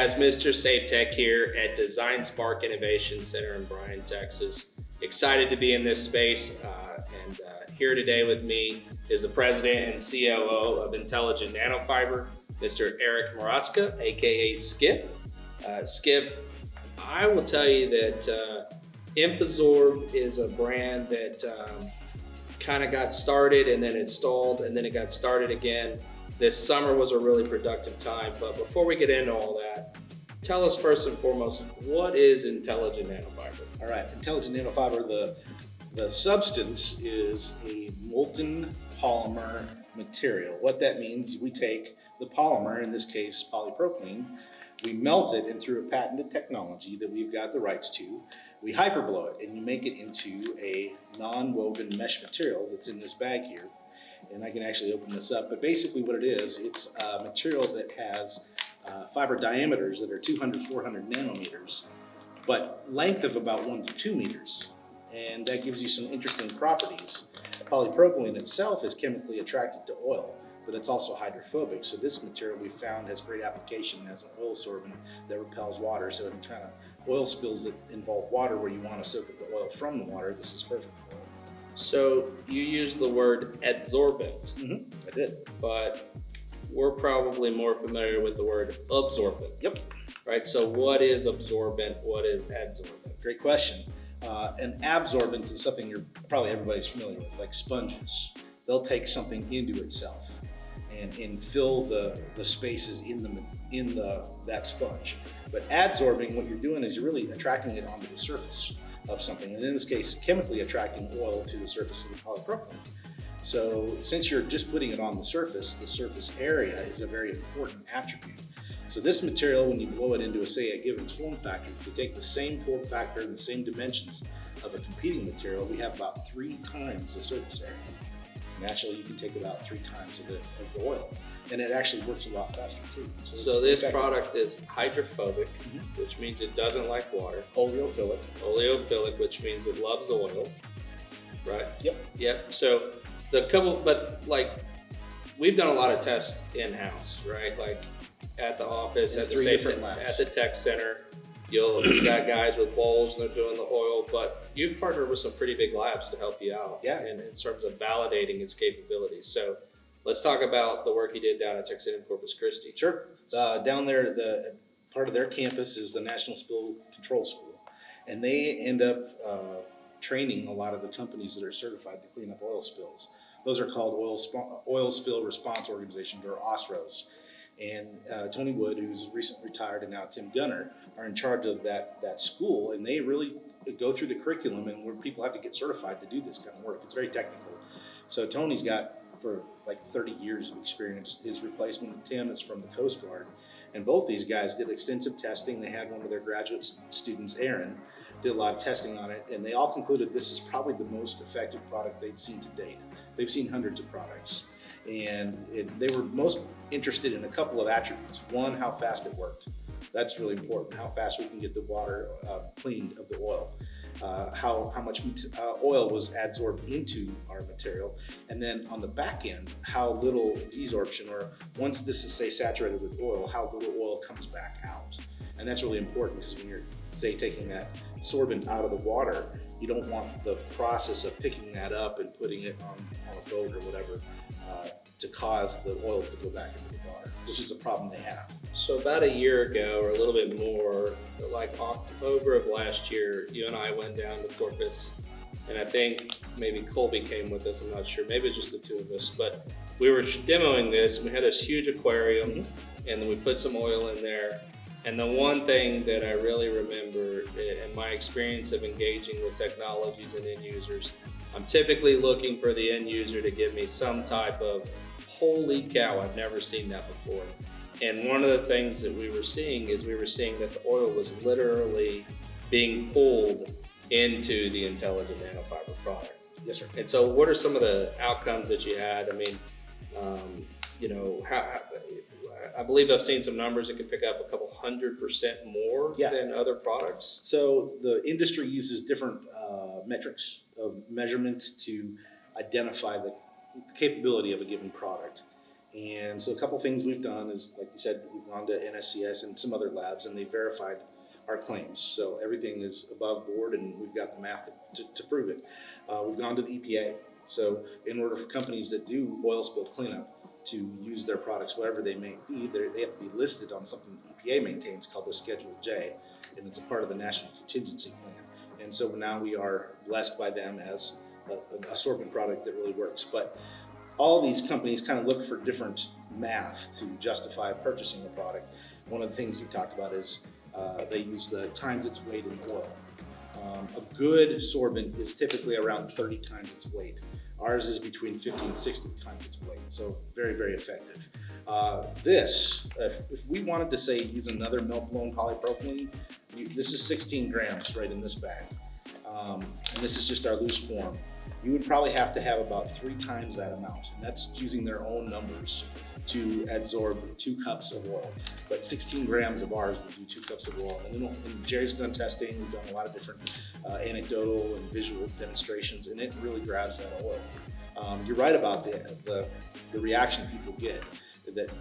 guys, Mr. Safe Tech here at Design Spark Innovation Center in Bryan, Texas. Excited to be in this space, and here today with me is the president and COO of Intelligent Nanofiber, Mr. Eric Maraska, aka Skip. Skip, I will tell you that Infysorb is a brand that kind of got started and then it stalled and then it got started again. This summer was a really productive time, but before we get into all that, tell us first and foremost, what is Intelligent Nanofiber? All right, Intelligent Nanofiber, the substance is a molten polymer material. What that means, we take the polymer, in this case polypropylene, we melt it, and through a patented technology that we've got the rights to, we hyperblow it and you make it into a non-woven mesh material that's in this bag here. And I can actually open this up, but basically what it is, it's a material that has fiber diameters that are 200, 400 nanometers, but length of about 1 to 2 meters. And that gives you some interesting properties. Polypropylene itself is chemically attracted to oil, but it's also hydrophobic. So this material we found has great application as an oil sorbent that repels water. So in kind of oil spills that involve water where you want to soak up the oil from the water, this is perfect for it. So you use the word adsorbent. I did. But we're probably more familiar with the word absorbent. Yep. Right, so what is absorbent, what is adsorbent? Great question. An absorbent is something probably everybody's familiar with, like sponges. They'll take something into itself and fill the spaces in that sponge. But adsorbing, what you're doing is you're really attracting it onto the surface of something, and in this case, chemically attracting oil to the surface of the polypropylene. So since you're just putting it on the surface area is a very important attribute. So this material, when you blow it into say a given form factor, if you take the same form factor and the same dimensions of a competing material, we have about 3 times the surface area. Naturally, you can take about 3 times of the oil, and it actually works a lot faster too. So this product is hydrophobic, which means it doesn't like water. Oleophilic. Oleophilic, which means it loves oil, right? Yep. So but like, we've done a lot of tests in-house, right? Like at the office, at the 3 different labs. At the tech center. You got guys with bowls and they're doing the oil, but you've partnered with some pretty big labs to help you out in terms of validating its capabilities. So let's talk about the work you did down at Texas in Corpus Christi. Sure. Down there, the part of their campus is the National Spill Control School, and they end up training a lot of the companies that are certified to clean up oil spills. Those are called Oil Spill Response Organizations, or OSROs. And Tony Wood, who's recently retired, and now Tim Gunner are in charge of that school, and they really go through the curriculum and where people have to get certified to do this kind of work. It's very technical. So Tony's got for like 30 years of experience. His replacement, Tim, is from the Coast Guard, and both these guys did extensive testing. They had one of their graduate students, Aaron, did a lot of testing on it, and they all concluded this is probably the most effective product they'd seen to date. They've seen hundreds of products. And they were most interested in a couple of attributes. One, how fast it worked. That's really important, how fast we can get the water cleaned of the oil. How much oil was adsorbed into our material. And then on the back end, how little desorption, or once this is, say, saturated with oil, how little oil comes back out. And that's really important because when you're, say, taking that sorbent out of the water, you don't want the process of picking that up and putting it on a boat or whatever to cause the oil to go back into the water, which is a problem they have. So about a year ago, or a little bit more, like October of last year, you and I went down to Corpus, and I think maybe Colby came with us, I'm not sure, maybe it's just the 2 of us, but we were demoing this, and we had this huge aquarium, and then we put some oil in there. And the one thing that I really remember in my experience of engaging with technologies and end users, I'm typically looking for the end user to give me some type of, holy cow, I've never seen that before. And one of the things that we were seeing is that the oil was literally being pulled into the Intelligent Nanofiber product. Yes, sir. And so what are some of the outcomes that you had? I mean, I believe I've seen some numbers that could pick up a couple 100% more than other products. So the industry uses different metrics of measurement to identify the capability of a given product. And so a couple things we've done is, like you said, we've gone to NSCS and some other labs, and they verified our claims. So everything is above board, and we've got the math to prove it. We've gone to the EPA. So in order for companies that do oil spill cleanup to use their products, whatever they may be, they have to be listed on something the EPA maintains called the Schedule J, and it's a part of the National Contingency Plan. And so now we are blessed by them as a sorbent product that really works. But all these companies kind of look for different math to justify purchasing a product. One of the things you talked about is they use the times its weight in oil. A good sorbent is typically around 30 times its weight. Ours is between 50 and 60 times its weight, so very, very effective. If we wanted to say use another melt-blown polypropylene, this is 16 grams right in this bag. And this is just our loose form. You would probably have to have about 3 times that amount, and that's using their own numbers to adsorb 2 cups of oil. But 16 grams of ours would do 2 cups of oil. And Jerry's done testing, we've done a lot of different anecdotal and visual demonstrations, and it really grabs that oil. You're right about the reaction people get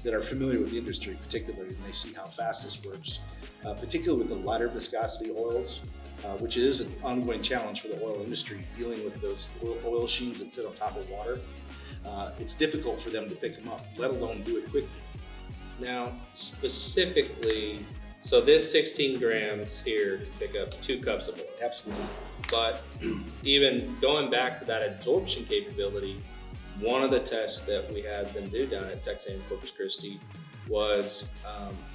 that are familiar with the industry, particularly when they see how fast this works, particularly with the lighter viscosity oils, which is an ongoing challenge for the oil industry, dealing with those oil sheens that sit on top of water. It's difficult for them to pick them up, let alone do it quickly. Now, specifically, so this 16 grams here can pick up 2 cups of oil. Absolutely. But even going back to that absorption capability, one of the tests that we had them do down at Texas A&M Corpus Christi was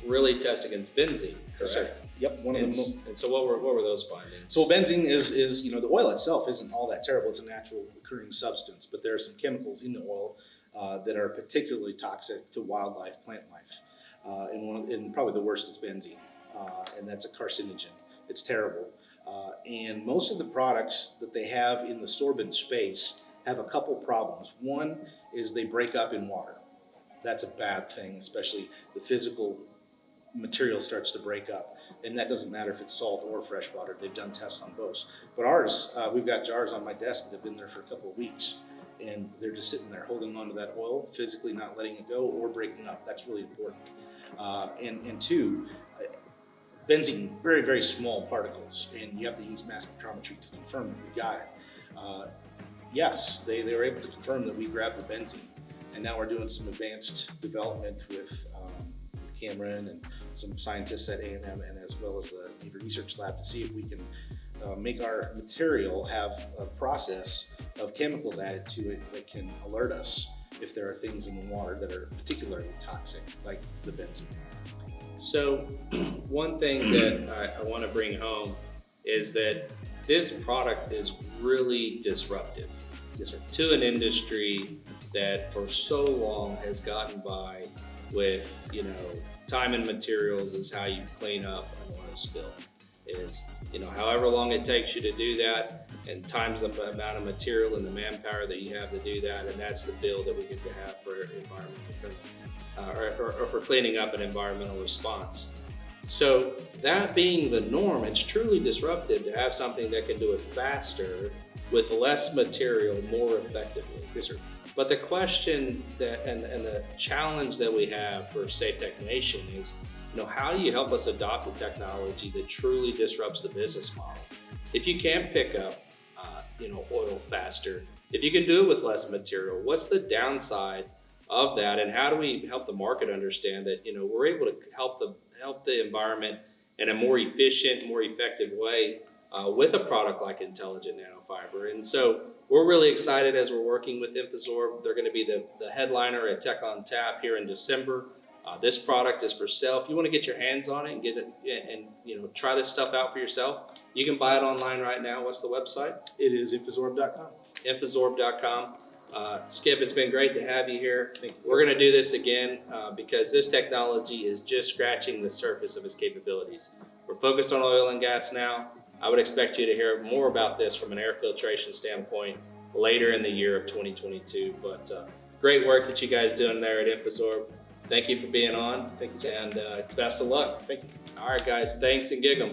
really test against benzene, correct? Yes, sir. Yep. And so what were those findings? So benzene is the oil itself isn't all that terrible. It's a natural occurring substance, but there are some chemicals in the oil that are particularly toxic to wildlife, plant life. And probably the worst is benzene, and that's a carcinogen. It's terrible. And most of the products that they have in the sorbent space have a couple problems. One is they break up in water. That's a bad thing, especially the physical material starts to break up. And that doesn't matter if it's salt or fresh water. They've done tests on both. But ours, we've got jars on my desk that have been there for a couple of weeks, and they're just sitting there holding onto that oil, physically not letting it go or breaking up. That's really important. And two, benzene, very, very small particles, and you have to use mass spectrometry to confirm that we got it. Yes, they were able to confirm that we grabbed the benzene, and now we're doing some advanced development with Cameron and some scientists at A&M, and as well as the Navy Research Lab, to see if we can make our material have a process of chemicals added to it that can alert us if there are things in the water that are particularly toxic, like the benzene. So one thing that I want to bring home is that this product is really disruptive. Yes, sir. To an industry that for so long has gotten by with, time and materials is how you clean up an oil spill. Is, however long it takes you to do that, and times the amount of material and the manpower that you have to do that, and that's the bill that we get to have for environmental or for cleaning up an environmental response. So that being the norm, it's truly disruptive to have something that can do it faster with less material more effectively. Yes, sir. But the question and the challenge that we have for Safe Tech Nation is, how do you help us adopt a technology that truly disrupts the business model? If you can't pick up, oil faster, if you can do it with less material, what's the downside of that? And how do we help the market understand that, we're able to help the environment in a more efficient, more effective way with a product like Intelligent Nanofiber? And so we're really excited as we're working with Infysorb. They're going to be the headliner at Tech on Tap here in December. This product is for sale. If you want to get your hands on it and get it and try this stuff out for yourself, you can buy it online right now. What's the website? It is infysorb.com. Infysorb.com. Skip, it's been great to have you here. Thank you. We're going to do this again because this technology is just scratching the surface of its capabilities. We're focused on oil and gas now. I would expect you to hear more about this from an air filtration standpoint later in the year of 2022. But great work that you guys doing there at Infysorb. Thank you for being on. Thank you, sir. And best of luck. Thank you. All right, guys. Thanks and gig 'em.